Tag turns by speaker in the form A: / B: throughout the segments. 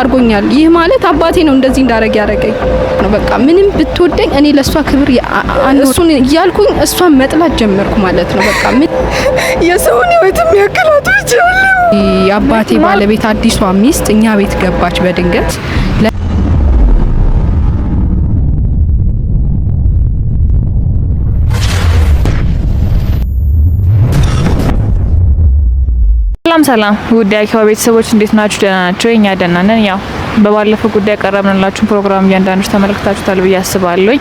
A: አርጎኛል። ይህ ማለት አባቴ ነው እንደዚህ እንዳረግ ያረገኝ ነው። በቃ ምንም ብትወደኝ እኔ ለሷ ክብር እሱን እያልኩኝ እሷን መጥላት ጀመርኩ ማለት ነው። በቃ
B: የሰውን ህይወት የሚያከላቱ ይችላል።
A: የአባቴ ባለቤት አዲሷ ሚስት እኛ ቤት ገባች በድንገት።
C: ሰላም ውድ የአኪዋ ቤተሰቦች እንዴት ናችሁ? ደህና ናችሁ? እኛ ደህና ነን። ያው በባለፈው ጉዳይ ቀረብንላችሁ ፕሮግራም እያንዳንዱ ተመልክታችሁታል ብዬ አስባለሁ።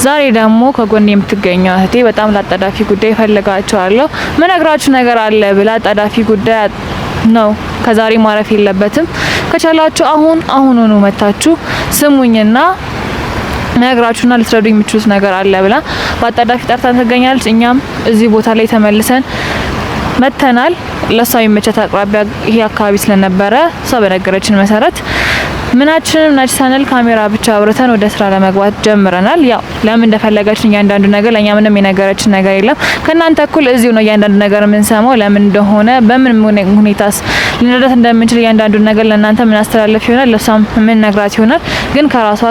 C: ዛሬ ደግሞ ከጎን የምትገኘው እህቴ በጣም ላጣዳፊ ጉዳይ ፈልጋችኋለሁ ምነግራችሁ ነገር አለ ብላ አጣዳፊ ጉዳይ ነው ከዛሬ ማረፍ የለበትም ከቻላችሁ አሁኑኑ መታችሁ ስሙኝና ነግራችሁና ልትረዱኝ የምትችሉት ነገር አለ ብላ በአጣዳፊ ጠርታን ትገኛለች። እኛም እዚህ ቦታ ላይ ተመልሰን መተናል። ለሷ የሚመቻት አቅራቢያ ይሄ አካባቢ ስለነበረ ሰው በነገረችን መሰረት ምናችንም ናችሳነል ካሜራ ብቻ አብርተን ወደ ስራ ለመግባት ጀምረናል። ያው ለምን እንደፈለገችን እያንዳንዱ ነገር ለኛ ምንም የነገረችን ነገር የለም። ከናንተ እኩል እዚሁ ነው እያንዳንዱ ነገር የምንሰማው። ለምን እንደሆነ በምን ሁኔታስ ልንረዳት እንደምንችል እያንዳንዱ ነገር ለናንተ ምን አስተላለፍ ይሆናል፣ ለሷም ምን ነግራት ይሆናል። ግን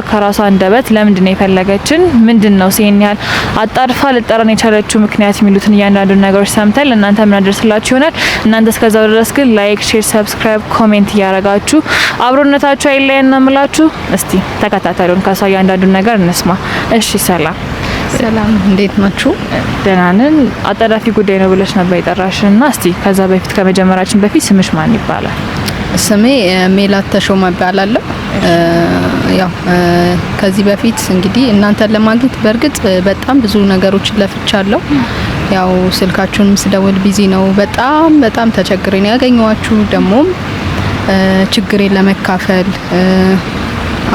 C: ከራሷ አንደበት ለምንድን ነው የፈለገችን፣ ምንድነው ሲን ያህል አጣርፋ ልጠራን የቻለችው ምክንያት የሚሉትን እያንዳንዱ ነገሮች ሰምተን ለናንተ ምን አደርስላችሁ ይሆናል። እናንተ እስከዛው ድረስ ግን ላይክ፣ ሼር፣ ሰብስክራይብ፣ ኮሜንት እያረጋችሁ አብሮነታችሁ አይለየን እናምላችሁ። እስቲ ተከታተሉን፣ ከሷ እያንዳንዱ ነገር እንስማ። እሺ ሰላም
A: እንዴት ናችሁ?
C: ደህና ነን። አጣዳፊ ጉዳይ ነው ብለሽ ነበር የጠራሽና እስቲ ከዛ በፊት ከመጀመራችን በፊት ስምሽ ማን ይባላል?
A: ስሜ ሜላት ተሾመ እባላለሁ። ያው ከዚህ በፊት እንግዲህ እናንተን ለማግኘት በእርግጥ በጣም ብዙ ነገሮችን ለፍቻለሁ። ያው ስልካችሁንም ስደውል ቢዚ ነው። በጣም ተቸግሬ ነው ያገኘዋችሁ። ደሞም ችግሬን ለመካፈል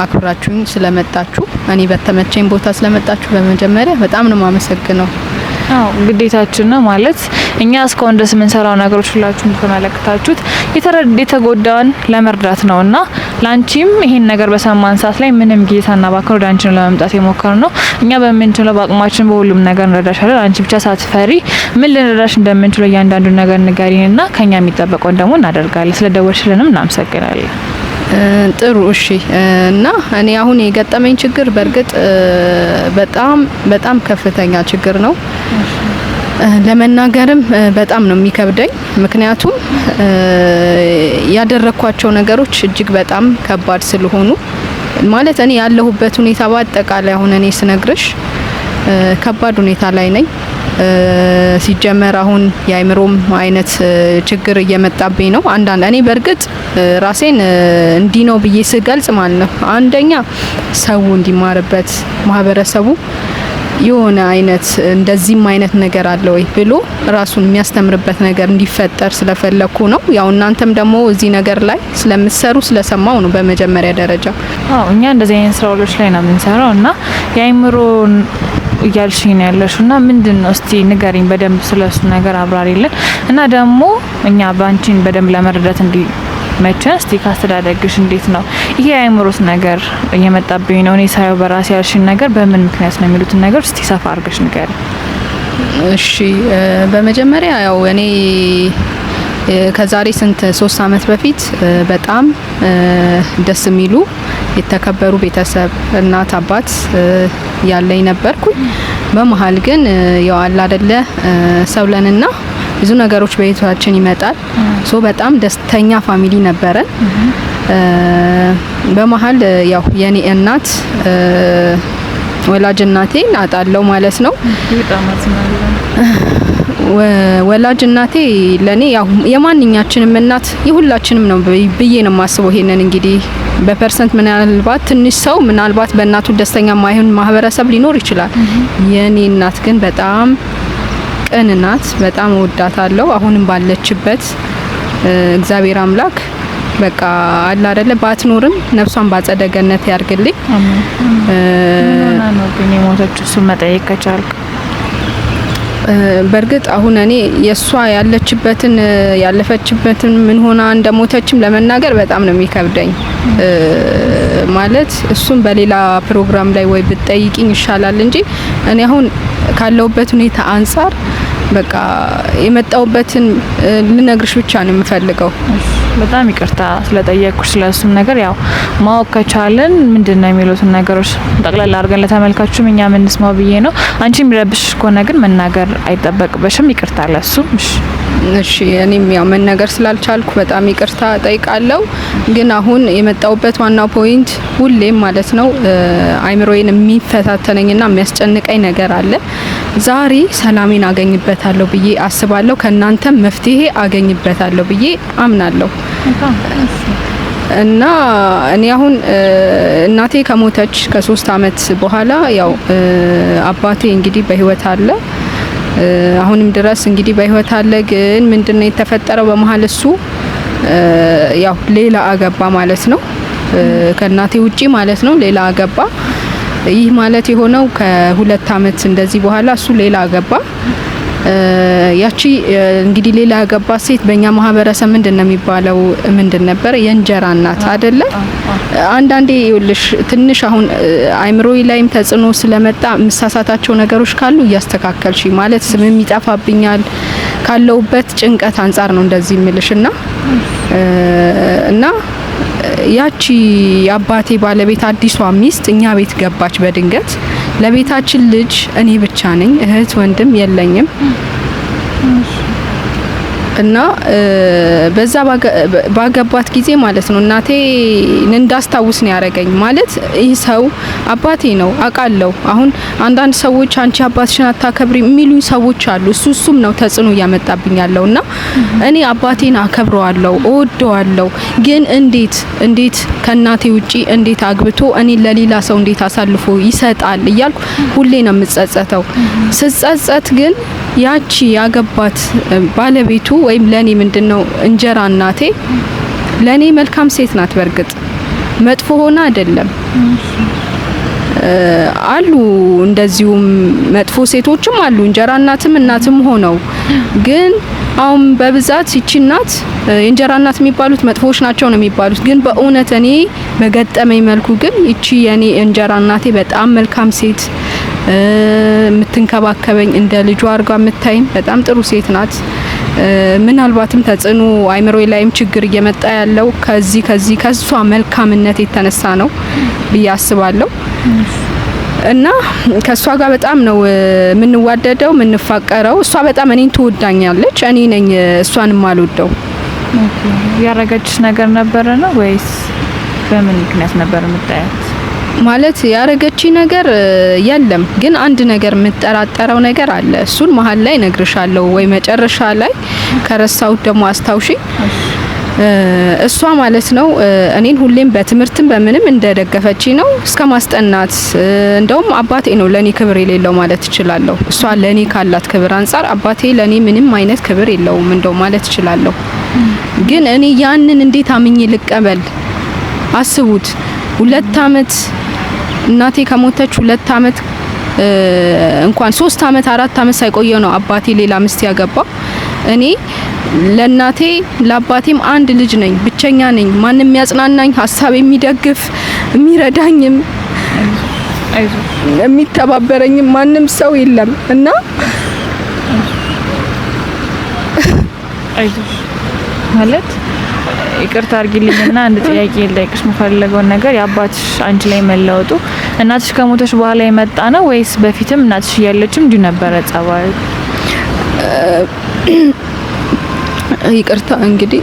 A: አክብራችሁኝ ስለመጣችሁ እኔ በተመቸኝ ቦታ ስለመጣችሁ በመጀመሪያ በጣም ነው ማመሰግነው።
C: አው ግዴታችን ነው ማለት እኛ እስካሁን ድረስ የምንሰራው ነገሮች ሁላችሁም ተመለከታችሁት የተጎዳውን ለመርዳት ነውና ላንቺም ይሄን ነገር በሰማን ሰዓት ላይ ምንም ጌታና ባከሩ ዳንችን ለመምጣት የሞከር ነው። እኛ በመንችለው በአቅማችን በሁሉም ነገር እንረዳሻለን። አንቺ ብቻ ሳትፈሪ ምን ልንረዳሽ እንደምንችለው እያንዳንዱ ነገር ንገሪንና ከኛ የሚጠበቀውን ደግሞ እናደርጋለን። ስለደወልሽልንም እናመሰግናለን።
A: ጥሩ እሺ። እና እኔ አሁን የገጠመኝ ችግር በእርግጥ በጣም ከፍተኛ ችግር ነው። ለመናገርም በጣም ነው የሚከብደኝ። ምክንያቱም ያደረኳቸው ነገሮች እጅግ በጣም ከባድ ስለሆኑ ማለት እኔ ያለሁበት ሁኔታ በአጠቃላይ አሁን እኔ ስነግርሽ ከባድ ሁኔታ ላይ ነኝ። ሲጀመር አሁን የአይምሮም አይነት ችግር እየመጣብኝ ነው። እኔ በእርግጥ ራሴን እንዲ ነው ብዬ ስገልጽ ማለት ነው አንደኛ ሰው እንዲማርበት ማህበረሰቡ የሆነ አይነት እንደዚህም አይነት ነገር አለ ወይ ብሎ ራሱን የሚያስተምርበት ነገር እንዲፈጠር ስለፈለኩ ነው። ያው እናንተም ደግሞ እዚህ ነገር ላይ ስለምትሰሩ ስለሰማው ነው በመጀመሪያ ደረጃ።
C: እኛ እንደዚህ አይነት ስራዎች ላይ ነው የምንሰራው እና የአይምሮ እያልሽኝ ያለሽና ምንድነው እስቲ ንገሪኝ በደንብ ስለሱ ነገር አብራሪልን እና ደግሞ እኛ ባንቺን በደንብ ለመረዳት እንዲመቸን እስቲ ካስተዳደግሽ እንዴት ነው ይሄ አይምሮስ ነገር እየመጣብኝ ነው እኔ ሳይው በራሴ ያልሽኝ ነገር በምን ምክንያት ነው የሚሉትን ነገር እስቲ ሰፋ አድርገሽ ንገሪኝ።
A: እሺ በመጀመሪያ ያው እኔ ከዛሬ 3 አመት በፊት በጣም ደስ የሚሉ የተከበሩ ቤተሰብ እናት አባት ያለኝ ነበርኩኝ። በመሃል ግን ያው አለ አይደለ ሰውለንና ብዙ ነገሮች በህይወታችን ይመጣል። በጣም ደስተኛ ፋሚሊ ነበረን። በመሃል ያው የኔ እናት ወላጅ እናቴን አጣለው ማለት ነው። ወላጅ እናቴ ለኔ ያው የማንኛችንም እናት የሁላችንም ነው ብዬ ነው ማስበው። ይሄንን እንግዲህ በፐርሰንት ምናልባት ትንሽ ሰው ምናልባት በእናቱ ደስተኛ ማይሆን ማህበረሰብ ሊኖር ይችላል። የኔ እናት ግን በጣም ቅን ናት። በጣም ወዳታለሁ። አሁንም ባለችበት እግዚአብሔር አምላክ በቃ አላ አይደለ ባትኖርም ነፍሷን ባጸደ ገነት ያርግልኝ።
C: እና ነው ግን የሞተችው እሱ መጠየቅ ከቻልክ
A: በእርግጥ አሁን እኔ የሷ ያለፈችበትን ምን ሆና እንደሞተችም ለመናገር በጣም ነው የሚከብደኝ። ማለት እሱም በሌላ ፕሮግራም ላይ ወይ ብትጠይቂኝ ይሻላል እንጂ እኔ አሁን ካለውበት ሁኔታ አንፃር በቃ የመጣውበትን ልነግርሽ ብቻ ነው የምፈልገው።
C: በጣም ይቅርታ ስለጠየቅኩሽ ስለሱም ነገር ያው ማወቅ ከቻለን ምንድነው የሚሉትን ነገሮች ጠቅላላ አድርገን ለተመልካቹም እኛ ምንስማው ብዬ ነው። አንቺ የሚረብሽ ከሆነ ግን መናገር አይጠበቅብሽም። ይቅርታ ለሱ።
A: እሺ እኔም ያው መናገር ስላልቻልኩ በጣም ይቅርታ ጠይቃለሁ። ግን አሁን የመጣውበት ዋናው ፖይንት ሁሌም ማለት ነው አይምሮዬን የሚፈታተነኝና የሚያስጨንቀኝ ነገር አለ። ዛሬ ሰላሜን አገኝበታለሁ ብዬ አስባለሁ። ከናንተም መፍትሄ አገኝበታለሁ ብዬ አምናለሁ። እና እኔ አሁን እናቴ ከሞተች ከ3 አመት በኋላ ያው አባቴ እንግዲህ በህይወት አለ። አሁንም ድረስ እንግዲህ በህይወት አለ። ግን ምንድነው የተፈጠረው? በመሀል እሱ ያው ሌላ አገባ ማለት ነው። ከእናቴ ውጪ ማለት ነው ሌላ አገባ። ይህ ማለት የሆነው ከ2 አመት እንደዚህ በኋላ እሱ ሌላ አገባ። ያቺ እንግዲህ ሌላ ያገባ ሴት በእኛ ማህበረሰብ ምንድነው የሚባለው? ምንድን ነበር? የእንጀራ እናት አይደለ? አንዳንዴ ይኸውልሽ ትንሽ አሁን አይምሮይ ላይም ተጽዕኖ ስለመጣ ምሳሳታቸው ነገሮች ካሉ እያስተካከልሽ ማለት ስምም ይጠፋብኛል ካለውበት ጭንቀት አንጻር ነው እንደዚህ ምልሽና እና ያቺ አባቴ ባለቤት አዲሷ ሚስት እኛ ቤት ገባች በድንገት። ለቤታችን ልጅ እኔ ብቻ ነኝ፣ እህት ወንድም የለኝም። እና በዛ ባገባት ጊዜ ማለት ነው እናቴ እንዳስታውስ ነው ያረገኝ። ማለት ይህ ሰው አባቴ ነው አውቃለሁ። አሁን አንዳንድ ሰዎች አንቺ አባትሽን አታከብሪ የሚሉኝ ሰዎች አሉ። እሱም ነው ተጽዕኖ እያመጣብኝ ያለውና እኔ አባቴን አከብረዋለሁ፣ እወደዋለሁ። ግን እንዴት ከእናቴ ውጪ እንዴት አግብቶ እኔ ለሌላ ሰው እንዴት አሳልፎ ይሰጣል እያልኩ ሁሌ ነው የምጸጸተው። ስጸጸት ግን ያቺ ያገባት ባለቤቱ ወይም ለኔ ምንድነው እንጀራ እናቴ ለኔ መልካም ሴት ናት። በርግጥ መጥፎ ሆና አይደለም። አሉ እንደዚሁም መጥፎ ሴቶችም አሉ እንጀራ እናትም ሆነው። ግን አሁን በብዛት ይቺ እናት የእንጀራ እናት የሚባሉት መጥፎች ናቸው ነው የሚባሉት። ግን በእውነት እኔ በገጠመኝ መልኩ ግን ይቺ የኔ እንጀራ እናቴ በጣም መልካም ሴት፣ የምትንከባከበኝ እንደ ልጇ አርጋ የምታይኝ በጣም ጥሩ ሴት ናት። ምናልባትም ተጽዕኖ አይምሮይ ላይም ችግር እየመጣ ያለው ከሷ መልካምነት የተነሳ ነው ብዬ አስባለሁ። እና ከሷ ጋር በጣም ነው የምንዋደደው የምንፋቀረው። እሷ በጣም እኔን ትወዳኛለች፣ እኔ ነኝ እሷን የማልወደው።
C: ያረጋችሽ ነገር ነበረ ነው ወይስ በምን ምክንያት ነበር የምታያት?
A: ማለት ያረገቺ ነገር የለም። ግን አንድ ነገር የምጠራጠረው ነገር አለ። እሱን መሀል ላይ ነግርሻለሁ ወይ መጨረሻ ላይ ከረሳሁት ደግሞ አስታውሺ። እሷ ማለት ነው እኔን ሁሌም በትምህርትም በምንም እንደደገፈች ነው እስከ ማስጠናት። እንደውም አባቴ ነው ለኔ ክብር የሌለው ማለት እችላለሁ። እሷ ለኔ ካላት ክብር አንጻር አባቴ ለኔ ምንም አይነት ክብር የለውም እንደው ማለት እችላለሁ። ግን እኔ ያንን እንዴት አምኜ ልቀበል? አስቡት 2 አመት እናቴ ከሞተች 2 አመት እንኳን 3 አመት 4 አመት ሳይቆየው ነው አባቴ ሌላ ሚስት ያገባው። እኔ ለእናቴ ለአባቴም አንድ ልጅ ነኝ፣ ብቸኛ ነኝ። ማንም የሚያጽናናኝ ሀሳብ የሚደግፍ የሚረዳኝም የሚተባበረኝም ማንም ሰው የለም እና
C: ማለት ይቅርታ አድርጊልኝና አንድ ጥያቄ ልጠይቅሽ የምፈልገውን ነገር የአባትሽ አንቺ ላይ መለወጡ እናትሽ ከሞተች በኋላ የመጣ ነው ወይስ በፊትም እናትሽ እያለችም እንዲሁ ነበረ ጸባዩ?
A: ይቅርታ እንግዲህ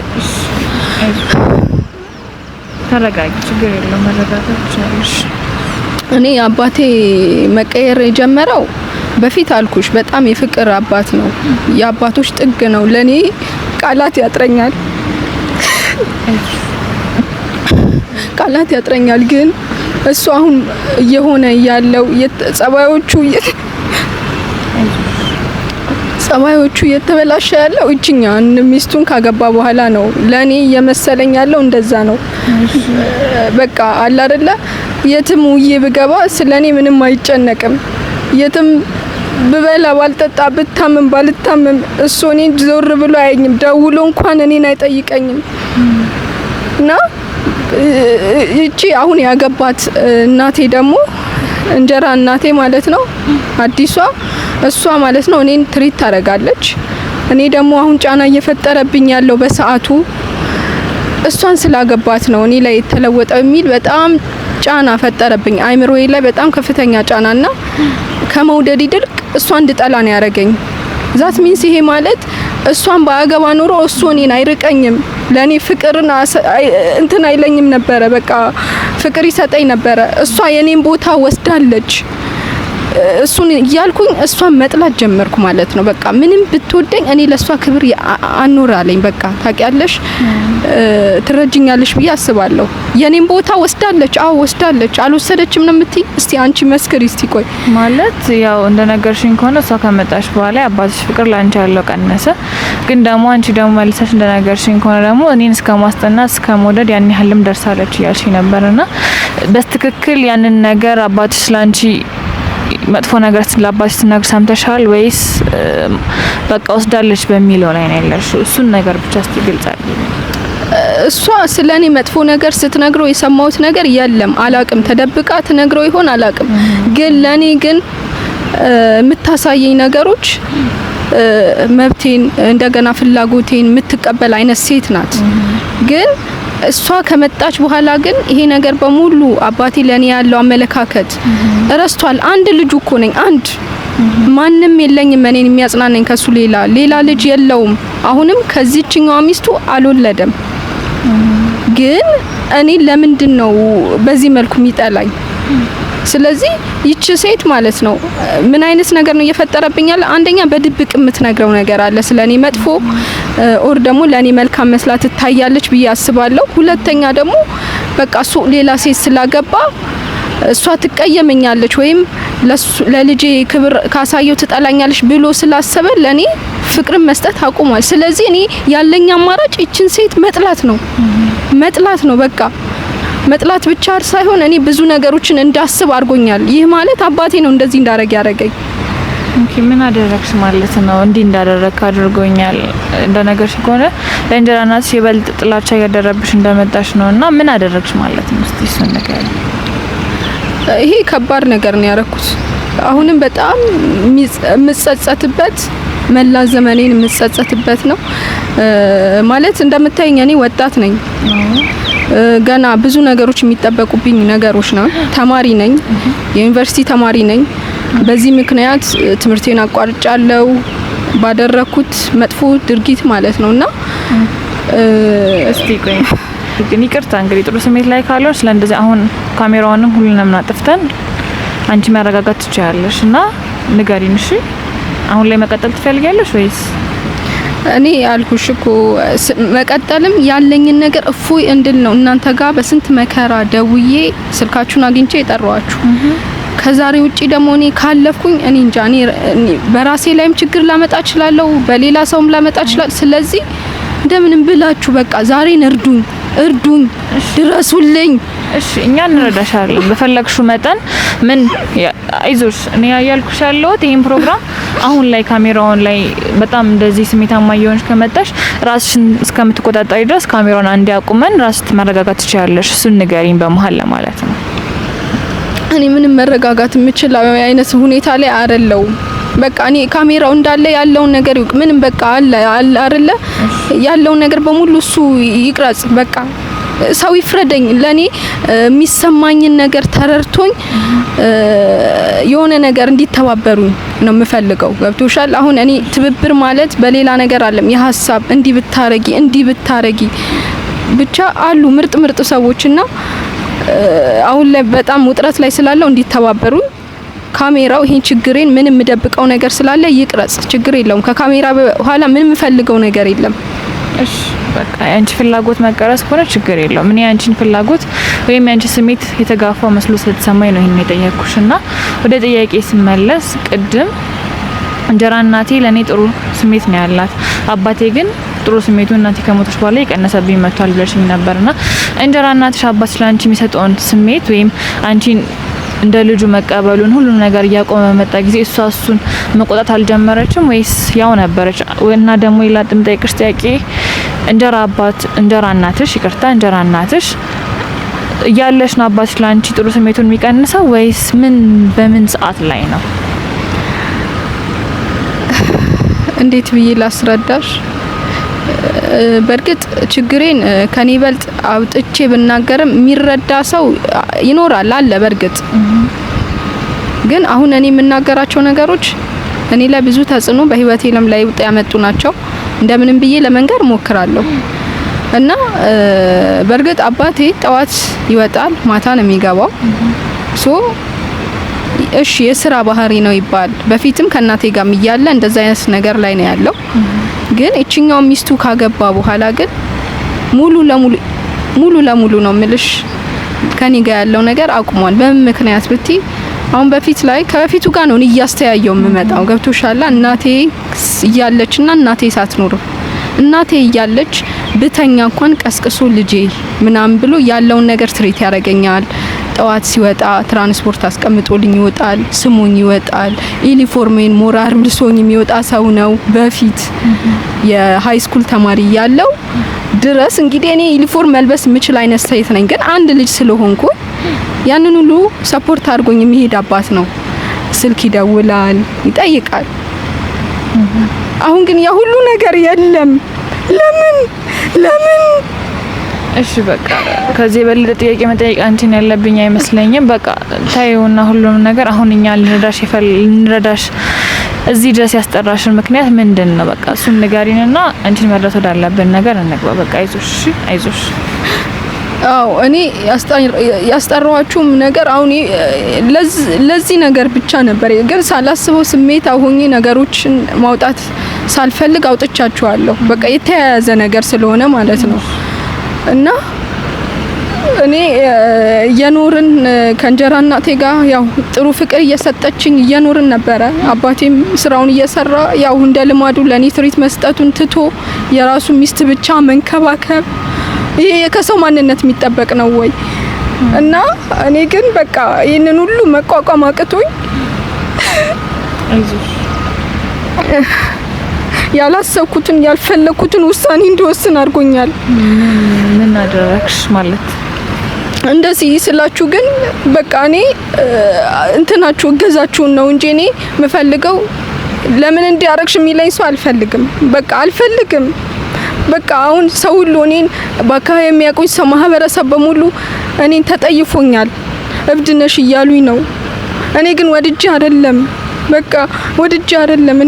C: ተረጋጊ፣ ችግር የለውም መረጋጋት ትችላለሽ።
A: እኔ አባቴ መቀየር የጀመረው በፊት አልኩሽ በጣም የፍቅር አባት ነው። የአባቶች ጥግ ነው። ለኔ ቃላት ያጥረኛል ግን እሱ አሁን እየሆነ ያለው ጸባዮቹ እየተበላሸ ያለው እቺኛ ሚስቱን ካገባ በኋላ ነው። ለኔ እየመሰለኝ ያለው እንደዛ ነው። በቃ አለ አይደለ የትም ውዬ ብገባ ስለኔ ምንም አይጨነቅም። የትም ብበላ ባልጠጣ ብታመም ባልታመም እሱ እኔን ዞር ብሎ አያየኝም። ደውሎ እንኳን እኔን አይጠይቀኝም። እና እቺ አሁን ያገባት እናቴ ደግሞ እንጀራ እናቴ ማለት ነው አዲሷ እሷ ማለት ነው እኔን ትሪት ታረጋለች። እኔ ደግሞ አሁን ጫና እየፈጠረብኝ ያለው በሰዓቱ እሷን ስላገባት ነው እኔ ላይ የተለወጠው የሚል በጣም ጫና ፈጠረብኝ አይምሮዬ ላይ በጣም ከፍተኛ ጫናና ከመውደድ ይልቅ እሷን እንድጠላ ነው ያደረገኝ። ዛት ሚንስ ይሄ ማለት እሷን ባያገባ ኑሮ እሱ እኔን አይርቀኝም፣ ለኔ ፍቅርን እንትን አይለኝም ነበረ። በቃ ፍቅር ይሰጠኝ ነበረ። እሷ የኔን ቦታ ወስዳለች። እሱን እያልኩኝ እሷን መጥላት ጀመርኩ ማለት ነው። በቃ ምንም ብትወደኝ እኔ ለሷ ክብር አኖራለኝ። በቃ ታውቂያለሽ፣ ትረጅኛለሽ ብዬ አስባለሁ። የኔን ቦታ ወስዳለች። አዎ ወስዳለች። አልወሰደችም ነው የምትይ? እስቲ አንቺ መስክሪ እስቲ። ቆይ
C: ማለት ያው እንደነገርሽኝ ከሆነ እሷ ከመጣች በኋላ አባትሽ ፍቅር ላንቺ ያለው ቀነሰ። ግን ደግሞ አንቺ ደግሞ መልሰሽ እንደነገርሽኝ ከሆነ ደግሞ እኔን እስከማስጠናት እስከመውደድ ያን ያህልም ደርሳለች እያልሽ ነበርና በትክክል ያንን ነገር አባትሽ ላንቺ መጥፎ ነገር ስለአባትሽ ስትነግር ሰምተሻል ወይስ በቃ ወስዳለች በሚለው ላይ ነው ያለሽው? እሱን ነገር ብቻ እስቲ ግልጽ አድርጊ።
A: እሷ ስለኔ መጥፎ ነገር ስትነግረው የሰማሁት ነገር የለም። አላቅም፣ ተደብቃ ትነግረው ይሆን አላቅም። ግን ለኔ ግን የምታሳየኝ ነገሮች መብቴን እንደገና ፍላጎቴን የምትቀበል አይነት ሴት ናት። ግን እሷ ከመጣች በኋላ ግን ይሄ ነገር በሙሉ አባቴ ለኔ ያለው አመለካከት እረስቷል። አንድ ልጅ እኮ ነኝ፣ አንድ ማንም የለኝም እኔን የሚያጽናናኝ ከሱ ሌላ ልጅ የለውም። አሁንም ከዚህኛው ሚስቱ አልወለደም። ግን እኔ ለምንድን ነው በዚህ መልኩ የሚጠላኝ? ስለዚህ ይቺ ሴት ማለት ነው ምን አይነት ነገር ነው እየፈጠረብኛል? አንደኛ በድብቅ የምትነግረው ነገር አለ ስለኔ መጥፎ ኦር ደግሞ ለኔ መልካም መስላ ትታያለች ብዬ አስባለሁ። ሁለተኛ ደግሞ በቃ እሱ ሌላ ሴት ስላገባ እሷ ትቀየመኛለች ወይም ለልጄ ክብር ካሳየው ትጠላኛለች ብሎ ስላሰበ ለኔ ፍቅርን መስጠት አቁሟል። ስለዚህ እኔ ያለኝ አማራጭ ይችን ሴት መጥላት ነው በቃ መጥላት ብቻ ሳይሆን እኔ ብዙ ነገሮችን እንዳስብ አድርጎኛል። ይህ ማለት አባቴ ነው እንደዚህ እንዳረግ ያደረገኝ።
C: ኦኬ፣ ምን አደረግሽ ማለት ነው? እንዲህ እንዳደረግ አድርጎኛል እንደነገርሽ ከሆነ ለእንጀራ እናትሽ ይበልጥ ጥላቻ ያደረብሽ እንደመጣሽ ነውና ምን አደረግሽ ማለት ነው? እስቲ እሱን ነገር።
A: ይሄ ከባድ ነገር ነው ያደረኩት። አሁንም በጣም የምጸጸትበት መላ ዘመኔን የምጸጸትበት ነው ማለት እንደምታየኝ እኔ ወጣት ነኝ። ገና ብዙ ነገሮች የሚጠበቁብኝ ነገሮች ነው። ተማሪ ነኝ፣ የዩኒቨርሲቲ ተማሪ ነኝ። በዚህ ምክንያት ትምህርቴን አቋርጫለሁ ባደረኩት መጥፎ ድርጊት ማለት ነውና
C: እስቲ ቆይ ግን ይቅርታ እንግዲህ ጥሩ ስሜት ላይ ካለሽ ስለዚህ አሁን ካሜራውንም ሁሉንም አጥፍተን አንቺ ማረጋጋት ትችያለሽ እና ንገሪን። እሺ አሁን ላይ መቀጠል ትፈልጊያለሽ ወይስ?
A: እኔ ያልኩሽ እኮ መቀጠልም ያለኝን ነገር እፎይ እንድል ነው። እናንተ ጋር በስንት መከራ ደውዬ ስልካችሁን አግኝቼ የጠራዋችሁ። ከዛሬ ውጪ ደግሞ እኔ ካለፍኩኝ እኔ እንጃ እኔ በራሴ ላይም ችግር ላመጣ እችላለሁ፣ በሌላ ሰውም ላመጣ እችላለሁ። ስለዚህ እንደምንም ብላችሁ በቃ ዛሬን እርዱኝ፣ ድረሱልኝ።
C: እሺ እኛ እንረዳሻለን በፈለግሽው መጠን። ምን አይዞሽ፣ እኔ ያያልኩሽ ያለሁት ይሄን ፕሮግራም አሁን ላይ ካሜራውን ላይ በጣም እንደዚህ ስሜታማ እየሆንሽ ከመጣሽ ራስሽን እስከምትቆጣጣሪ ድረስ ካሜራውን አንዴ አቁመን ራስሽ መረጋጋት ትችያለሽ። እሱን ንገሪኝ በመሀል ለማለት ነው።
A: እኔ ምንም መረጋጋት የምችል አይነት ሁኔታ ላይ አይደለሁም። በቃ እኔ ካሜራው እንዳለ ያለውን ነገር ምንም በቃ አለ አይደለ ያለውን ነገር በሙሉ እሱ ይቅረጽ። በቃ ሰው ይፍረደኝ። ለኔ የሚሰማኝን ነገር ተረርቶኝ የሆነ ነገር እንዲተባበሩኝ ነው የምፈልገው። ገብቶሻል? አሁን እኔ ትብብር ማለት በሌላ ነገር አለም የሀሳብ እንዲህ ብታረጊ ብቻ አሉ ምርጥ ሰዎችና አሁን ላይ በጣም ውጥረት ላይ ስላለው እንዲተባበሩኝ ካሜራው ይሄን ችግሬን ምንም የምደብቀው ነገር ስላለ ይቅረጽ። ችግር የለውም። ከካሜራ በኋላ ምንም የምፈልገው ነገር የለም።
C: እሺ በቃ ያንቺ ፍላጎት መቀረጽ ከሆነ ችግር የለውም። እኔ ያንቺን ፍላጎት ወይም ያንቺ ስሜት የተጋፋው መስሎ ስለተሰማኝ ነው ይሄን የጠየቅኩሽና ወደ ጥያቄ ስመለስ ቅድም እንጀራ እናቴ ለኔ ጥሩ ስሜት ነው ያላት፣ አባቴ ግን ጥሩ ስሜቱ እናቴ ከሞተች በኋላ የቀነሰብኝ መጥቷል ብለሽኝ ነበርና እንጀራ እናትሽ አባትሽ ላንቺ የሚሰጠውን ስሜት ወይም አንቺን እንደ ልጁ መቀበሉን ሁሉም ነገር እያቆመ መጣ ጊዜ እሱን መቆጣት አልጀመረችም ወይስ ያው ነበረች? ወይና ደግሞ ይላጥም ጠይቅሽ ጥያቄ እንጀራ እናትሽ እያለሽ ነው አባትሽ ላንቺ ጥሩ ስሜቱን የሚቀንሰው ወይስ በምን ሰዓት ላይ ነው?
A: እንዴት ብዬ ላስረዳሽ? በርግጥ ችግሬን ከኔ በልጥ አውጥቼ ብናገርም የሚረዳ ሰው ይኖራል አለ። በርግጥ ግን አሁን እኔ የምናገራቸው ነገሮች እኔ ላይ ብዙ ተጽዕኖ በህይወቴ ላይ ያመጡ ናቸው። እንደምንም ብዬ ለመንገር ሞክራለሁ። እና በርግጥ አባቴ ጠዋት ይወጣል፣ ማታ ነው የሚገባው። እሺ የስራ ባህሪ ነው ይባል። በፊትም ከእናቴ ጋር እያለ እንደዛ አይነት ነገር ላይ ነው ያለው። ግን እቺኛው ሚስቱ ካገባ በኋላ ግን ሙሉ ለሙሉ ነው ምልሽ ከኔ ጋር ያለው ነገር አቁሟል። በምን ምክንያት ብቲ አሁን በፊት ላይ ከበፊቱ ጋር ነው እያስተያየው የምመጣው። ገብቶሻል? እናቴ እያለችና እናቴ ሳትኖር እናቴ እያለች ብተኛ እንኳን ቀስቅሶ ልጄ ምናምን ብሎ ያለውን ነገር ትሪት ያደርገኛል። ጠዋት ሲወጣ ትራንስፖርት አስቀምጦልኝ ይወጣል፣ ስሙኝ ይወጣል። ዩኒፎርሜን ሞራር ልሶኝ የሚወጣ ሰው ነው። በፊት የሃይ ስኩል ተማሪ ያለው ድረስ እንግዲህ እኔ ዩኒፎርም መልበስ የምችል አይነት ሴት ነኝ። ግን አንድ ልጅ ስለሆንኩ ያንን ሁሉ ሰፖርት አድርጎኝ የሚሄድ አባት ነው። ስልክ ይደውላል፣ ይጠይቃል። አሁን ግን ያ ሁሉ ነገር የለም። ለምን?
C: እሺ በቃ ከዚህ የበለጠ ጥያቄ መጠየቅ አንቺን ያለብኝ አይመስለኝም። በቃ ታዩና ሁሉም ነገር አሁን እኛ ልንረዳሽ እዚህ ድረስ ያስጠራሽን ምክንያት ምንድነው? በቃ እሱን ንገሪንና አንቺን መረዳት ወዳለብን ነገር እንግባ። በቃ አይዞሽ።
A: አው እኔ ያስጠራዋችሁም ነገር አሁን ለዚህ ነገር ብቻ ነበር። ግን ሳላስበው ስሜት አሁን ነገሮችን ማውጣት ሳልፈልግ አውጥቻችኋለሁ። በቃ የተያያዘ ነገር ስለሆነ ማለት ነው። እና እኔ እየኖርን ከእንጀራ እናቴ ጋር ያው ጥሩ ፍቅር እየሰጠችኝ እየኖርን ነበረ። አባቴም ስራውን እየሰራ ያው እንደ ልማዱ ለኔ ትሪት መስጠቱን ትቶ የራሱ ሚስት ብቻ መንከባከብ፣ ይሄ ከሰው ማንነት የሚጠበቅ ነው ወይ? እና እኔ ግን በቃ ይሄንን ሁሉ መቋቋም አቅቶኝ ያላሰብኩትን ያልፈለኩትን ውሳኔ እንድወስን አድርጎኛል።
C: ምን አደረግሽ ማለት?
A: እንደዚህ ስላችሁ ግን በቃ እኔ እንትናችሁ እገዛችሁን ነው እንጂ እኔ የምፈልገው ለምን እንዲያረግሽ የሚለኝ ሰው አልፈልግም። በቃ አልፈልግም። በቃ አሁን ሰው ሁሉ እኔን በቃ የሚያውቁኝ ሰው ማህበረሰብ በሙሉ እኔን ተጠይፎኛል። እብድ ነሽ እያሉኝ ነው። እኔ ግን ወድጄ አይደለም። በቃ ወድጄ አይደለም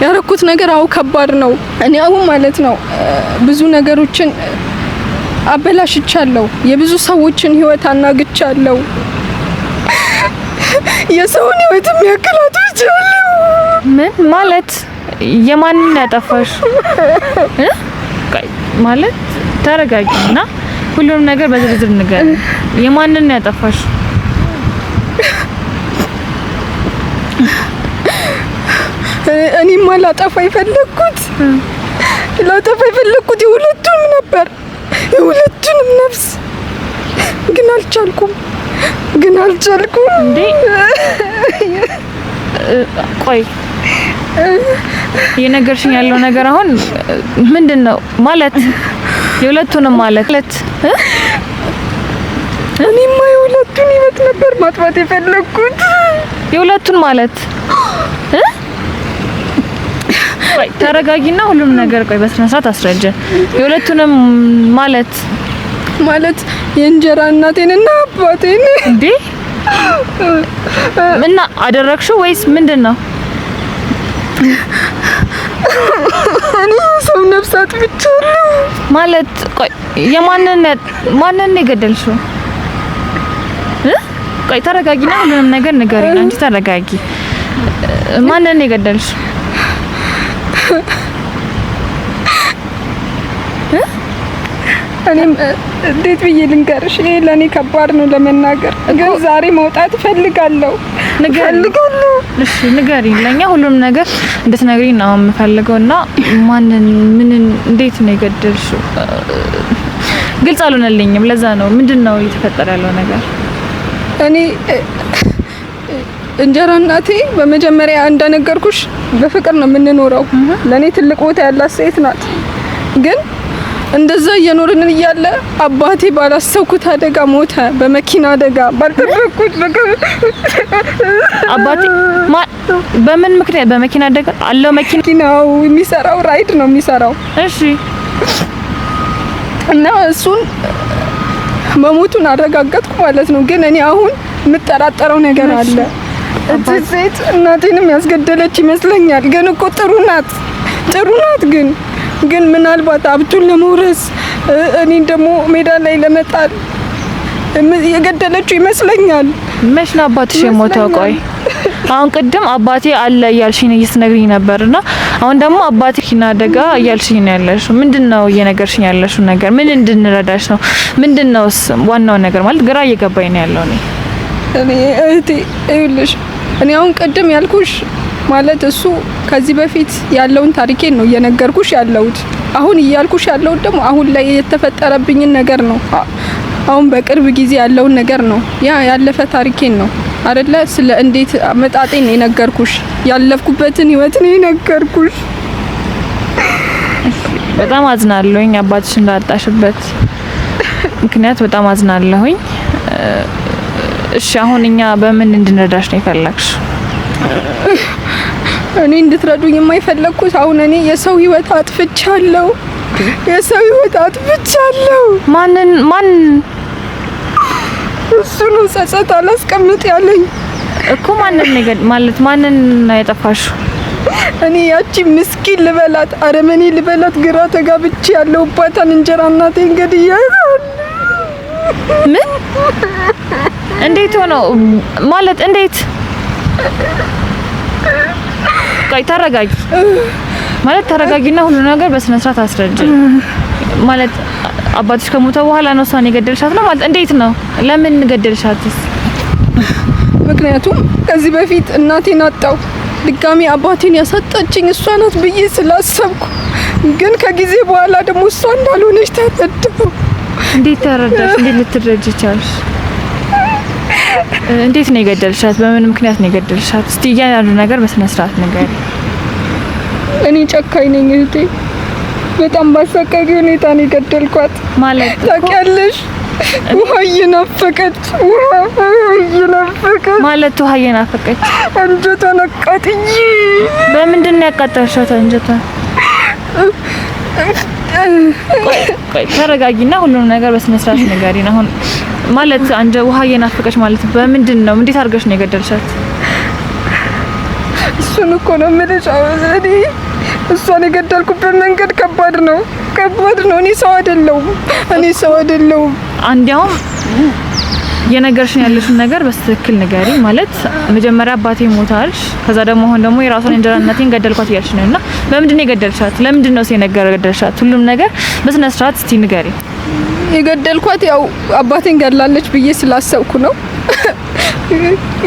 A: ያረኩት ነገር አው ከባድ ነው። እኔ አሁን ማለት ነው ብዙ ነገሮችን አበላሽቻለሁ። የብዙ ሰዎችን ህይወት አናግቻለሁ። የሰውን ህይወት የሚያከላትቻለሁ።
C: ምን ማለት? የማንን ያጠፋሽ ማለት? ተረጋጊና ሁሉንም ነገር በዝርዝር ንገሪ። የማንን ያጠፋሽ?
A: እኔማ ላጠፋ የፈለኩት የሁለቱንም ነበር፣ የሁለቱንም ነፍስ ግን አልቻልኩም።
C: እንዴ ቆይ የነገርሽኝ ያለው ነገር አሁን ምንድነው ማለት? የሁለቱንም ማለት
A: እኔማ የሁለቱን ህይወት ነበር ማጥፋት የፈለኩት።
C: የሁለቱን ማለት ቆይ ተረጋጊና ሁሉም ነገር ቆይ በስነ ስርዓት አስረጀን። የሁለቱንም ማለት
A: የእንጀራ እናቴንና አባቴን
C: እንዴ እና አደረግሽው ወይስ ምንድነው?
A: እኔ ሰው ነፍሳት ብቻ ነው
C: ማለት ቆይ ማንን የገደልሽው? ቆይ ተረጋጊና ሁሉንም ነገር ንገሪኝ። አንቺ ተረጋጊ። ማንን የገደልሽው?
A: እኔም እንዴት ብዬ ልንገርሽ? ይሄ ለኔ ከባድ ነው ለመናገር፣ ግን ዛሬ መውጣት እፈልጋለሁ።
C: እሺ ንገሪኝ። ለኛ ሁሉም ነገር እንድትነግሪኝ ነው የምፈልገውና ማንን እንዴት ነው የገደልሽው? ግልጽ አልሆነልኝም። ለዛ ነው ምንድነው እየተፈጠረ ያለው ነገር?
A: እኔ እንጀራ እናቴ በመጀመሪያ እንደነገርኩሽ በፍቅር ነው የምንኖረው። ለኔ ትልቅ ቦታ ያላት ሴት ናት። ግን
B: እንደዛ እየኖርን እያለ አባቴ ባላሰብኩት አደጋ ሞተ። በመኪና አደጋ ባልጠበቅኩት ነገር
C: አባቴ በምን ምክንያት በመኪና አደጋ አለው?
B: መኪናው የሚሰራው ራይድ ነው የሚሰራው።
C: እሺ።
B: እና እሱን መሞቱን አረጋገጥኩ ማለት ነው። ግን እኔ አሁን የምጠራጠረው ነገር አለ። እዚህ ሴት እናቴንም ያስገደለች ይመስለኛል። ግን እኮ ጥሩ ናት ግን ምናልባት ሀብቱን ለመውረስ እኔን ደግሞ ሜዳ ላይ ለመጣል የገደለችው ይመስለኛል።
C: መች ነው አባትሽ የሞተው? ቆይ አሁን ቅድም አባቴ አለ እያልሽኝ እየተነግሪኝ ነበርና አሁን ደግሞ አባቴ አደጋ እያልሽኝ ነው ያለሽው። ምንድነው እየነገርሽኝ ያለሽው ነገር? ምን እንድንረዳሽ ነው? ምንድነውስ ዋናው ነገር? ማለት ግራ እየገባኝ ነው ያለው።
B: እኔ እህቴ ይኸውልሽ፣ እኔ አሁን ቅድም ያልኩሽ ማለት እሱ ከዚህ በፊት ያለውን ታሪኬን ነው እየነገርኩሽ ያለሁት። አሁን እያልኩሽ ያለሁት ደግሞ አሁን ላይ የተፈጠረብኝን ነገር ነው። አሁን በቅርብ ጊዜ ያለውን ነገር ነው። ያ ያለፈ ታሪኬን ነው አይደለ? ስለ እንዴት አመጣጤን የነገርኩሽ፣ ያለፍኩበትን ህይወት ነው የነገርኩሽ።
C: በጣም አዝናለሁኝ አባትሽ እንዳጣሽበት ምክንያት በጣም አዝናለሁኝ። እሺ አሁን እኛ በምን እንድንረዳሽ ነው የፈለግሽ?
B: እኔ እንድትረዱኝ የማይፈለግኩት አሁን እኔ የሰው ህይወት አጥፍቻለሁ። ማን እሱ ነው ጸጸት አላስቀምጥ ያለኝ
C: እኮ። ማንን ያጠፋሽው?
B: እኔ ያቺ ምስኪን ልበላት አረመኔ ልበላት ግራ ተጋብቼ ያለሁባትን እንጀራ እናቴን ገድያለሁ።
C: ምን? እንዴት ሆኖ ማለት እንዴት? ቆይ ተረጋጊ ማለት ተረጋጊና ሁሉ ነገር በስነ ስርዓት አስረጅ። ማለት አባትሽ ከሞተ በኋላ ነው እሷን የገደልሻት ነው ማለት እንዴት ነው? ለምን ገደልሻትስ?
B: ምክንያቱም ከዚህ በፊት እናቴን አጣው ድጋሚ አባቴን ያሳጣችኝ እሷ ናት ብዬ ስላሰብኩ፣ ግን ከጊዜ በኋላ ደግሞ እሷ እንዳልሆነች ተረዳሁ።
C: እንዴት ተረዳሽ? እንዴት ልትረጂ ቻልሽ? እንዴት ነው የገደልሻት? በምን ምክንያት ነው የገደልሻት? እስቲ እያንዳንዱ ነገር በስነ ስርዓት ንገሪ።
B: እኔ ጨካኝ ነኝ እህቴ። በጣም ባሰቃቂ ሁኔታ ነው የገደልኳት።
C: ማለት
B: ታውቂያለሽ፣ ውሃ እየናፈቀች
C: ማለት ውሃ እየናፈቀች
B: አንጀቷን አቃጥዬ።
C: በምንድን ነው ያቃጠልሻት አንጀቷን? ቆይ ተረጋጊና ሁሉንም ነገር በስነ ስርዓት ንገሪን። አሁን ማለት ውሃ እየናፈቀች ማለት በምንድን ነው? እንዴት አድርገሽ ነው የገደልሻት?
B: እሱን እኮ ነው የምልሽ። እኔ እሷን የገደልኩበት መንገድ ከባድ ነው። እኔ ሰው አይደለሁም። አንዲያውም
C: የነገርሽን ያለሽን ነገር በትክክል ንገሪ። ማለት መጀመሪያ አባቴ ሞታልሽ፣ ከዛ ደግሞ አሁን ደግሞ የራሷን እንጀራ እናቴን ገደልኳት እያልሽ ነው እና በምንድን ነው የገደልሻት? ለምንድን ነው ገደልሻት? ሁሉም ነገር በስነ ስርዓት እስቲ ንገሪ።
B: የገደልኳት ያው አባቴን ገድላለች ብዬ ስላሰብኩ ነው።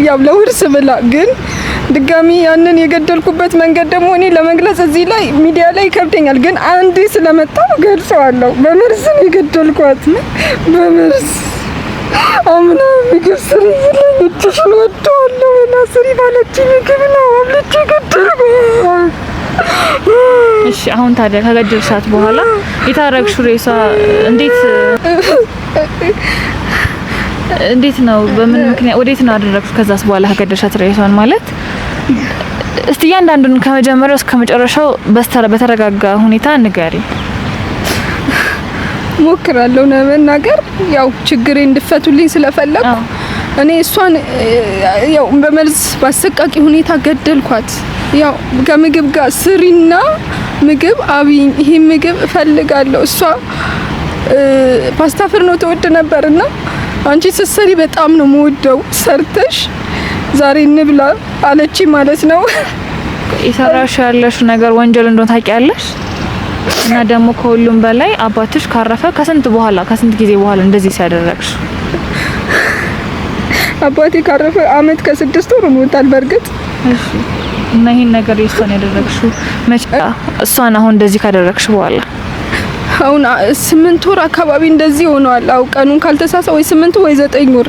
B: ያው ለውርስ ብላ። ግን ድጋሚ ያንን የገደልኩበት መንገድ ደግሞ እኔ ለመግለጽ እዚህ ላይ ሚዲያ ላይ ይከብደኛል። ግን አንዴ ስለመጣው ገልጸዋለሁ። በመርዝ ነው የገደልኳት። በመርዝ አምና ምግብ ስሪ ስለኝ እጅሽን ወደዋለሁ እና ስሪ ባለችኝ ምግብ ነው አብልቼ ገደልኳት።
C: እሺ አሁን ታዲያ ከገደልሻት በኋላ የታረግሽው ሬሳ እንዴት ነው? በምን ምክንያት ወዴት ነው አደረግሽው? ከዛስ በኋላ ከገደልሻት ሬሳን ማለት እስቲ እያንዳንዱን ከመጀመሪያው እስከ መጨረሻው በተረጋጋ ሁኔታ ንገሪ።
B: ሞክራለሁ ለመናገር። ያው ችግሬ እንድፈቱልኝ ስለፈለኩ እኔ እሷን ያው በመርዝ ባሰቃቂ ሁኔታ ገደልኳት። ያው ከምግብ ጋር ስሪና ምግብ አብይኝ፣ ይሄ ምግብ እፈልጋለሁ። እሷ ፓስታ ፍርኖ ተወድ ነበርና አንቺ ስትሰሪ በጣም ነው የምወደው፣ ሰርተሽ ዛሬ እንብላ አለች ማለት ነው።
C: የሰራሽ ያለሽ ነገር ወንጀል እንደሆነ ታውቂያለሽ። እና ደግሞ ከሁሉም በላይ አባትሽ ካረፈ ከስንት ጊዜ በኋላ እንደዚህ ሲያደረግሽ?
B: አባቴ ካረፈ አመት ከ6 ወር ሆኖታል በርግጥ።
C: እሺ እና ይሄን ነገር እሷን ያደረግሽው መቼ? እሷን አሁን እንደዚህ ካደረግሽ በኋላ
B: አሁን 8 ወር አካባቢ እንደዚህ ሆኗል። አው ቀኑን ካልተሳሳ ወይ 8 ወይ 9 ወር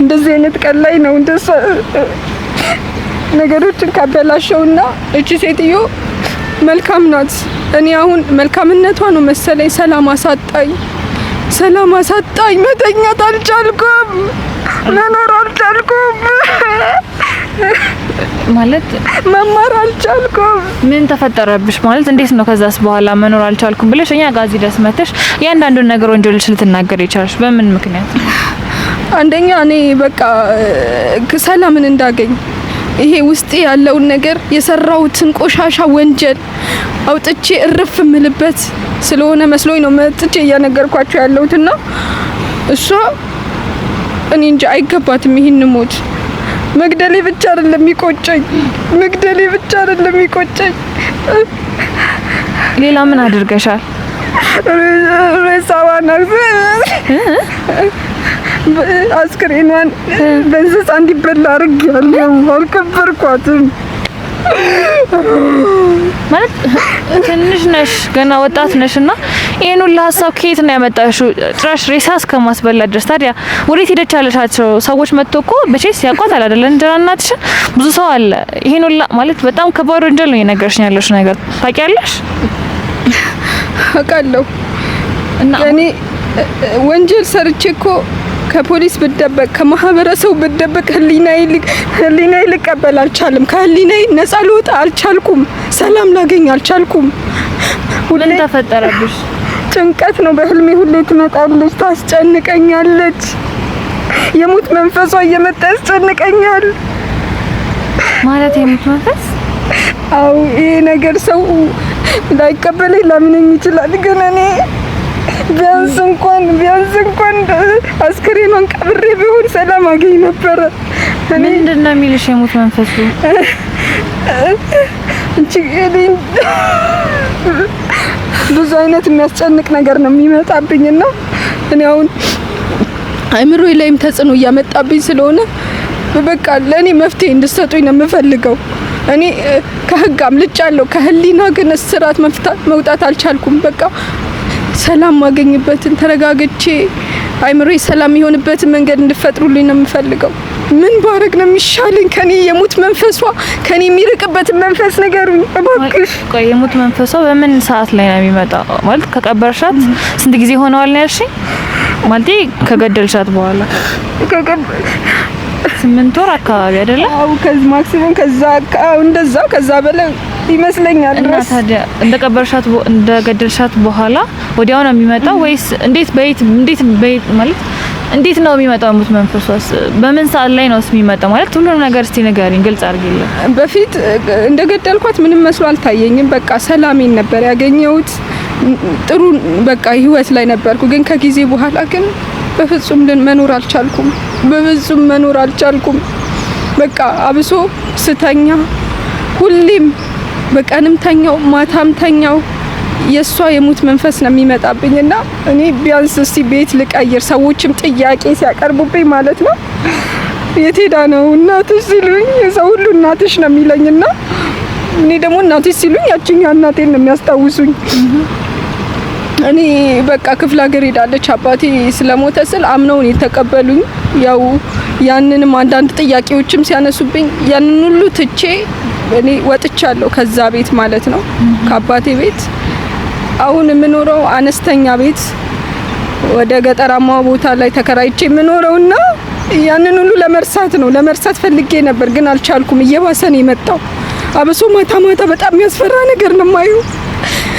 B: እንደዚህ አይነት ቀን ላይ ነው እንደሷ ነገሮችን ካበላሸውና እቺ ሴትዮ መልካም ናት። እኔ አሁን መልካምነቷ ነው መሰለኝ ሰላም አሳጣኝ። መተኛት አልቻልኩም፣ መኖር አልቻልኩም፣
C: ማለት
B: መማር አልቻልኩም።
C: ምን ተፈጠረብሽ? ማለት እንዴት ነው ከዛስ በኋላ መኖር አልቻልኩም ብለሽ እኛ ጋዚ ደስ መተሽ ያንዳንዱን ነገር ወንጀልሽ ልትናገር ይቻላልሽ? በምን ምክንያት?
B: አንደኛ እኔ በቃ ሰላምን እንዳገኝ ይሄ ውስጤ ያለውን ነገር የሰራውትን ቆሻሻ ወንጀል አውጥቼ እርፍ ምልበት ስለሆነ መስሎኝ ነው መጥቼ እያነገርኳቸው ያለውትና እሷ እኔ እንጃ አይገባትም ይሄን ሞት። መግደሌ ብቻ አይደለም የሚቆጨኝ፣ ሌላ ምን አድርገሻል? ሬሳዋን አስክሬኗን በእንስሳ እንዲበላ አድርጌያለሁ። አልከበርኳትም። ማለት ትንሽ ነሽ፣ ገና ወጣት ነሽና ይሄን ሁሉ ሀሳብ ከየት ነው ያመጣሽው? ጭራሽ ሬሳ እስከማስበላ ድረስ። ታዲያ ወዴት ሄደች አለሻቸው? ሰዎች መጥቶ እኮ በቼስ ያቋታል አይደለ? እንጀራ እናትሽን ብዙ ሰው አለ። ይሄን ሁሉ ማለት በጣም ከባድ ወንጀል ነው የነገርሽኝ ያለሽ ነገር ታውቂያለሽ? አውቃለሁ። እና እኔ ወንጀል ሰርቼ እኮ ከፖሊስ ብደበቅ ከማህበረሰቡ ብደበቅ ህሊናዬ ልቀበል አልቻለም። ከህሊናዬ ነፃ ልወጣ አልቻልኩም። ሰላም ላገኝ አልቻልኩም።
C: ምን ተፈጠረብሽ?
B: ጭንቀት ነው። በህልሜ ሁሌ ትመጣለች፣ ታስጨንቀኛለች። የሙት መንፈሷ እየመጣ ያስጨንቀኛል።
C: ማለት የሙት መንፈስ?
B: አው ይሄ ነገር ሰው ላይቀበለኝ ላምነኝ ይችላል፣ ግን እኔ ቢያንስ እንኳን አስክሬኗን ቀብሬ ቢሆን ሰላም አገኝ ነበረ።
C: ምንድን ነው የሚልሽ የሙት መንፈሱ?
B: ብዙ አይነት የሚያስጨንቅ ነገር ነው የሚመጣብኝና እኔ አሁን አይምሮዬ ላይም ተጽዕኖ እያመጣብኝ ስለሆነ በቃ ለእኔ መፍትሄ እንድትሰጡኝ ነው የምፈልገው። እኔ ከህግ አምልጫለሁ፣ ከህሊና ግን እስራት መውጣት አልቻልኩም። በቃ ሰላም ማገኝበትን ተረጋግቼ አይምሮዬ ሰላም የሆነበትን መንገድ እንድፈጥሩልኝ ነው የምፈልገው። ምን ባረግ ነው የሚሻለኝ? ከኔ የሙት መንፈሷ ከኔ የሚርቅበትን መንፈስ ንገሩኝ እባክሽ።
C: ቆይ የሙት መንፈሷ በምን ሰዓት ላይ ነው የሚመጣው? ማለት ከቀበርሻት ስንት ጊዜ ሆነዋል ነው ያልሽኝ? ማለት ከገደልሻት በኋላ 8 ወር አካባቢ አይደለ?
B: አው ከዚህ ማክሲመም ከዛ በላይ ይመስለኛል።
C: እና ታዲያ እንደገደልሻት በኋላ ወዲያው ነው የሚመጣው ወይስ እንዴት ማለት እንዴት ነው የሚመጣው? ሙት መንፈሷስ በምን ሰዓት ላይ ነው የሚመጣው? ማለት ሁሉንም ነገር እስቲ ንገሪኝ፣ ግልጽ አድርጊልኝ።
B: በፊት እንደገደልኳት ምንም መስሎ አልታየኝም። በቃ ሰላሜን ነበር ያገኘሁት። ጥሩ በቃ ህይወት ላይ ነበርኩ። ግን ከጊዜ በኋላ ግን በፍጹም መኖር አልቻልኩም። በቃ አብሶ ስተኛ ሁሌም በቀንም ተኛው ማታም ተኛው የሷ የሙት መንፈስ ነው የሚመጣብኝና እኔ ቢያንስ እስቲ ቤት ልቀይር፣ ሰዎችም ጥያቄ ሲያቀርቡብኝ ማለት ነው የት ሄዳ ነው እናትሽ ሲሉኝ ሰው ሁሉ እናትሽ ነው የሚለኝና እኔ ደግሞ እናትሽ ሲሉኝ ያቺኛው እናቴን ነው የሚያስታውሱኝ። እኔ በቃ ክፍለ ሀገር ሄዳለች አባቴ ስለሞተ ስል አምነውን የተቀበሉኝ። ያው ያንንም አንዳንድ ጥያቄዎችም ሲያነሱብኝ ያንን ሁሉ ትቼ እኔ ወጥቻለሁ ከዛ ቤት ማለት ነው፣ ከአባቴ ቤት። አሁን የምኖረው አነስተኛ ቤት ወደ ገጠራማ ቦታ ላይ ተከራይቼ የምኖረውና ያንን ሁሉ ለመርሳት ፈልጌ ነበር፣ ግን አልቻልኩም። እየባሰ ነው የመጣው። አብሶ ማታ በጣም የሚያስፈራ ነገር ነው የማየው።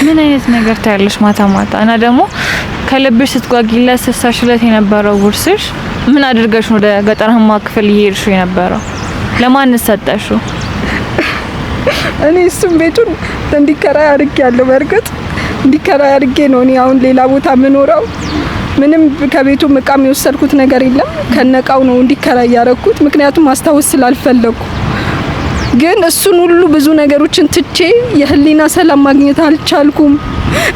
C: ምን አይነት ነገር ታያለሽ ማታ? እና ደግሞ ከልብሽ ስትጓጊለት ስትሳሽለት የነበረው ውርስሽ ምን አድርገሽ ወደ ገጠራማ ክፍል እየሄድሽ የነበረው? ለማን ሰጠሽው? እኔ
B: እሱም ቤቱን እንዲከራይ አድርጌያለሁ። በእርግጥ እንዲከራይ አድርጌ ነው እኔ አሁን ሌላ ቦታ የምኖረው። ምንም ከቤቱ እቃም የወሰድኩት ነገር የለም። ከነቃው ነው እንዲከራይ ያደረኩት፣ ምክንያቱም ማስታወስ ስላልፈለኩ። ግን እሱን ሁሉ ብዙ ነገሮችን ትቼ የህሊና ሰላም ማግኘት አልቻልኩም።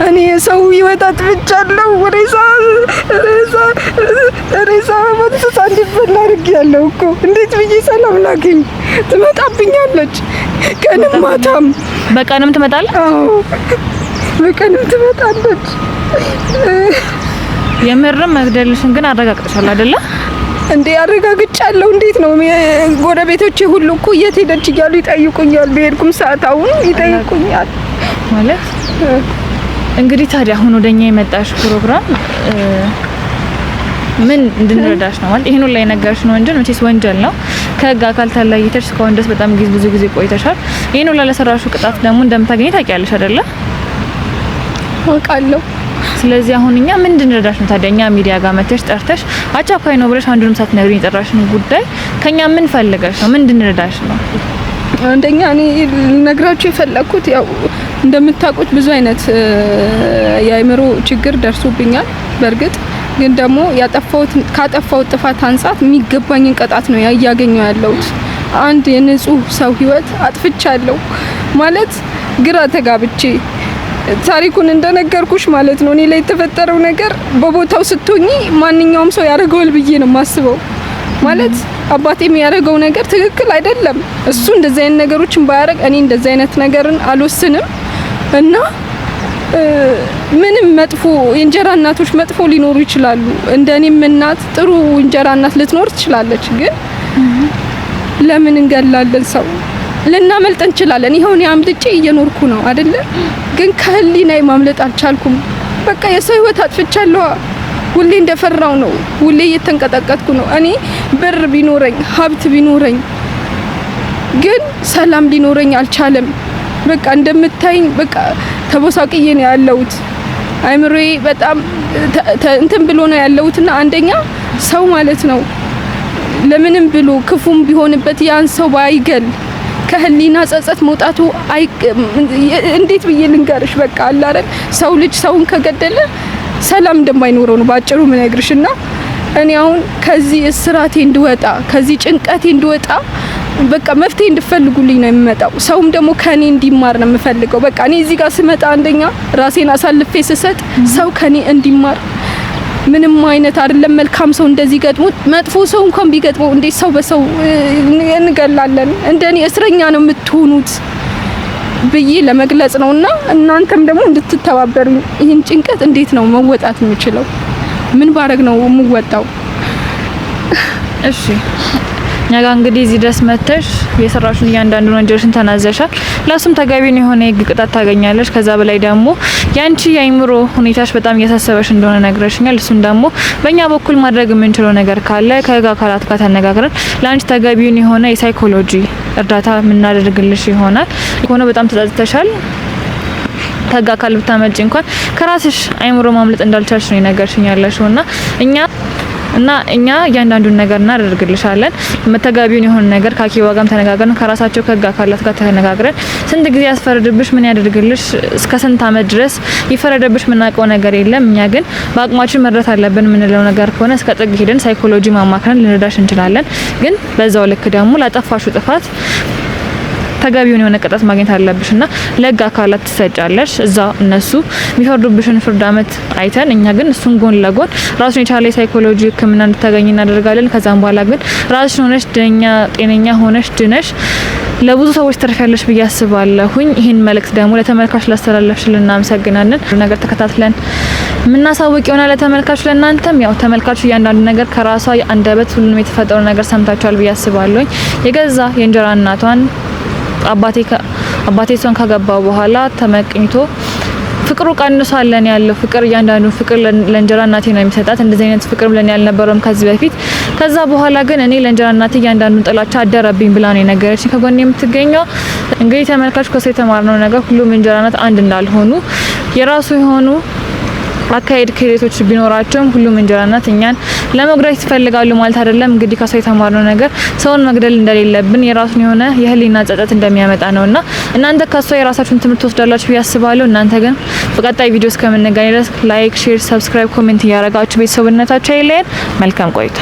B: እኔ የሰው ህይወት አጥፍቻለሁ። ሬሳ በእንስሳ እንዲበላ አድርጌያለሁ እኮ። እንዴት ብዬ ሰላም ላገኝ? ትመጣብኛለች ቀንም ማታም።
C: በቀንም ትመጣለች?
B: አዎ በቀንም ትመጣለች።
C: የምርም መግደልሽን ግን አረጋግጠሻል አይደለ?
B: እንዴ አረጋግጫለሁ። እንዴት ነው ጎረቤቶቼ ሁሉ እኮ የት ሄደች እያሉ ይጠይቁኛል። በሄድኩም ሰዓት አሁን ይጠይቁኛል።
C: ማለት እንግዲህ ታዲያ አሁን ወደኛ የመጣሽ ፕሮግራም ምን እንድንረዳሽ ነው ማለት ይሄን ላይ ነገርሽ ነው እንጂ መቼስ ወንጀል ነው። ከህግ አካል ተለይተሽ እስካሁን ድረስ በጣም ብዙ ጊዜ ቆይተሻል። ይሄን ላይ ለሰራሹ ቅጣት ደግሞ እንደምታገኝ ታውቂያለሽ አይደለ?
B: አውቃለሁ።
C: ስለዚህ አሁን እኛ ምን እንድንረዳሽ ነው ታዲያ? እኛ ሚዲያ ጋር መተሽ ጠርተሽ አቻኳይ ነው ብለሽ አንዱንም ሳትነግሪኝ የጠራሽን ጉዳይ ከኛ ምን ፈልገሽ ነው? ምን እንድንረዳሽ ነው?
B: አንደኛ እኔ ልነግራችሁ የፈለኩት ያው እንደምታውቁት ብዙ አይነት የአእምሮ ችግር ደርሶብኛል። በእርግጥ ግን ደግሞ ካጠፋሁት ጥፋት አንጻር የሚገባኝን ቅጣት ነው እያገኘሁ ያለሁት። አንድ የንጹህ ሰው ህይወት አጥፍቻለሁ ማለት ግራ ተጋብቼ ታሪኩን እንደነገርኩሽ ማለት ነው። እኔ ላይ የተፈጠረው ነገር በቦታው ስትሆኚ ማንኛውም ሰው ያደርገዋል ብዬ ነው የማስበው። ማለት አባቴ የሚያደርገው ነገር ትክክል አይደለም። እሱ እንደዚህ አይነት ነገሮችን ባያደርግ እኔ እንደዚህ አይነት ነገርን አልወስንም እና ምንም መጥፎ የእንጀራ እናቶች መጥፎ ሊኖሩ ይችላሉ። እንደኔም እናት ጥሩ እንጀራ እናት ልትኖር ትችላለች። ግን ለምን እንገላለን? ሰው ልናመልጥ እንችላለን። ይሄው እኔ አምልጬ እየኖርኩ ነው አይደለ? ግን ከህሊናዬ ማምለጥ አልቻልኩም። በቃ የሰው ህይወት አጥፍቻለሁ። ሁሌ እንደፈራው ነው። ሁሌ እየተንቀጠቀጥኩ ነው። እኔ ብር ቢኖረኝ ሀብት ቢኖረኝ ግን ሰላም ሊኖረኝ አልቻለም። በቃ እንደምታይኝ በቃ ተቦሳቅዬ ነው ያለሁት። አይምሮዬ በጣም እንትን ብሎ ነው ያለሁትና አንደኛ ሰው ማለት ነው ለምንም ብሎ ክፉም ቢሆንበት ያን ሰው ባይገል ከህሊና ጸጸት መውጣቱ እንዴት ብዬ ልንገርሽ? በቃ አለ አይደል ሰው ልጅ ሰውን ከገደለ ሰላም እንደማይኖረው ነው ባጭሩ ምነግርሽና እኔ አሁን ከዚህ እስራቴ እንድወጣ ከዚህ ጭንቀቴ እንድወጣ በቃ መፍትሄ እንድፈልጉልኝ ነው የምመጣው። ሰውም ደግሞ ከኔ እንዲማር ነው የምፈልገው። በቃ እኔ እዚህ ጋር ስመጣ አንደኛ ራሴን አሳልፌ ስሰጥ ሰው ከኔ እንዲማር ምንም አይነት አይደለም መልካም ሰው እንደዚህ ገጥሞት መጥፎ ሰው እንኳን ቢገጥመው እንዴት ሰው በሰው እንገላለን? እንደኔ እስረኛ ነው የምትሆኑት ብዬ ለመግለጽ ነውና እናንተም ደግሞ እንድትተባበሩኝ ይሄን ጭንቀት እንዴት ነው መወጣት የምችለው? ምን ባረግ ነው የምወጣው?
C: እሺ ነገ እንግዲህ እዚህ ድረስ መተሽ የሰራሽውን እያንዳንዱን ወንጀልሽን ተናዘሻል። ለሱም ተገቢውን የሆነ የህግ ቅጣት ታገኛለሽ። ከዛ በላይ ደግሞ ያንቺ የአይምሮ ሁኔታሽ በጣም እያሳሰበሽ እንደሆነ ነግረሽኛል። እሱን ደግሞ በእኛ በኩል ማድረግ የምንችለው ነገር ካለ ከህግ አካላት ጋር ተነጋግረን ለአንቺ ተገቢውን የሆነ የሳይኮሎጂ እርዳታ የምናደርግልሽ ይሆናል። ሆኖ በጣም ተጸጽተሻል። ከህግ አካል ብታመልጪ እንኳን ከራስሽ አይምሮ ማምለጥ እንዳልቻልሽ ነው የነገርሽኝ ያለሽውና እኛ እያንዳንዱን ነገር እናደርግልሻለን። መተጋቢውን የሆነ ነገር ከአኪባ ጋርም ተነጋግረን ከራሳቸው ከህግ አካላት ጋር ተነጋግረን ስንት ጊዜ ያስፈረድብሽ ምን ያደርግልሽ እስከ ስንት አመት ድረስ ይፈረደብሽ ምናውቀው ነገር የለም። እኛ ግን በአቅማችን መድረስ አለብን የምንለው ነገር ከሆነ እስከ ጥግ ሄደን ሳይኮሎጂ ማማከረን ልንረዳሽ እንችላለን። ግን በዛው ልክ ደግሞ ላጠፋሹ ጥፋት ተገቢውን የሆነ ቅጣት ማግኘት አለብሽና ለህግ አካላት ትሰጫለሽ። እዛ እነሱ የሚፈርዱብሽን ፍርድ አመት አይተን እኛ ግን እሱን ጎን ለጎን ራሱን የቻለ ሳይኮሎጂ ህክምና እንድታገኝ እናደርጋለን። ከዛም በኋላ ግን ራስሽን ሆነሽ ጤነኛ ሆነሽ ድነሽ ለብዙ ሰዎች ተርፊያለሽ ብዬ አስባለሁኝ። ይህን መልእክት ደግሞ ለተመልካች ላስተላለፍሽልን እናመሰግናለን። ነገር ተከታትለን ምናሳውቅ ይሆናል ለተመልካቹ። ለእናንተም ያው ተመልካቹ እያንዳንዱ ነገር ከራሷ አንደበት ሁሉንም የተፈጠረው ነገር ሰምታችኋል ብዬ አስባለሁኝ። የገዛ የእንጀራ እናቷን አባቴ እሷን ካገባው በኋላ ተመቅኝቶ ፍቅሩ ቀንሷለን ያለው ፍቅር እያንዳንዱ ፍቅር ለእንጀራ እናቴ ነው የሚሰጣት። እንደዚህ አይነት ፍቅር ብለን ያልነበረም ከዚህ በፊት። ከዛ በኋላ ግን እኔ ለእንጀራ እናቴ እያንዳንዱን ጥላቻ አደረብኝ ብላ ነው የነገረችኝ ከጎኔ የምትገኘው። እንግዲህ ተመልካቹ ከሷ የተማርነው ነገር ሁሉም እንጀራ እናት አንድ እንዳልሆኑ የራሱ የሆኑ አካሄድ ክሬቶች ቢኖራቸውም ሁሉም እንጀራ እናት እኛን ለመጉዳት ይፈልጋሉ ማለት አይደለም። እንግዲህ ከሷ የተማርነው ነገር ሰውን መግደል እንደሌለብን የራሱን የሆነ የህሊና ጸጸት እንደሚያመጣ ነውና እናንተ ከሷ የራሳችሁን ትምህርት ወስዳላችሁ ብዬ አስባለሁ። እናንተ ግን በቀጣይ ቪዲዮ እስከምንገናኝ ድረስ ላይክ፣ ሼር፣ ሰብስክራይብ፣ ኮሜንት እያደረጋችሁ ቤተሰብነታችሁ አይለየን። መልካም ቆይታ